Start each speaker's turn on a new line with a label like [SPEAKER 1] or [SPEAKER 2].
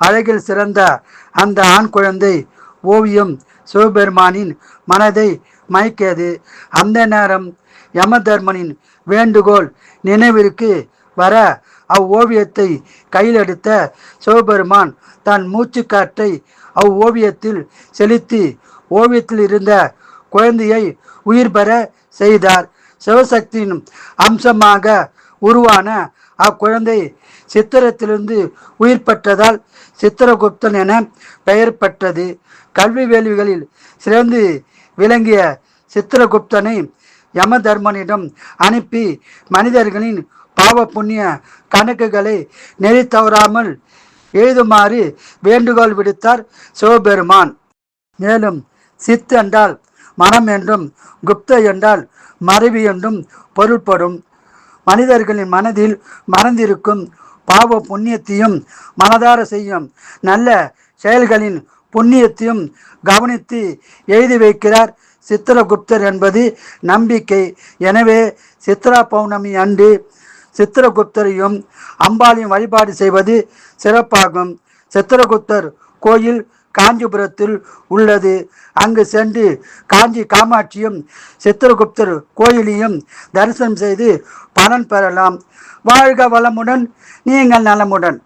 [SPEAKER 1] அழகில் சிறந்த அந்த ஆண் குழந்தை ஓவியம் சிவபெருமானின் மனதை மயக்கியது. அந்த நேரம் யமதர்மனின் வேண்டுகோள் நினைவிற்கு வர அவ்வோவியத்தை கையில் எடுத்த சிவபெருமான் தன் மூச்சுக்காற்றை அவ்வோவியத்தில் செலுத்தி ஓவியத்தில் இருந்த குழந்தையை உயிர் பெற செய்தார். சிவசக்தியின் அம்சமாக உருவான அக்குழந்தை சித்திரத்திலிருந்து உயிர் பெற்றதால் சித்திரகுப்தன் என பெயர் பெற்றது. கல்வி வேள்விகளில் சிறந்து விளங்கிய சித்திரகுப்தனை யமதர்மனிடம் அனுப்பி மனிதர்களின் பாவ புண்ணிய கணக்குகளை நெறி தவறாமல் எழுதுமாறு வேண்டுகோள் விடுத்தார் சிவபெருமான். மேலும் சித் என்றால் மனம் என்றும் குப்த என்றால் மறைவு என்றும் பொருள்படும். மனிதர்களின் மனதில் மறந்திருக்கும் பாவ புண்ணியத்தையும் மனதார செய்யும் நல்ல செயல்களின் புண்ணியத்தையும் கவனித்து எழுதி வைக்கிறார் சித்திரகுப்தர் என்பது நம்பிக்கை. எனவே சித்ரா பௌர்ணமி அன்று சித்திரகுப்தரையும் அம்பாளையும் வழிபாடு செய்வது சிறப்பாகும். சித்திரகுப்தர் கோயில் காஞ்சிபுரத்தில் உள்ளது. அங்கு சென்று காஞ்சி காமாட்சியும் சித்திரகுப்தர் கோயிலையும் தரிசனம் செய்து பலன் பெறலாம். வாழ்க வளமுடன், நீங்கள் நலமுடன்.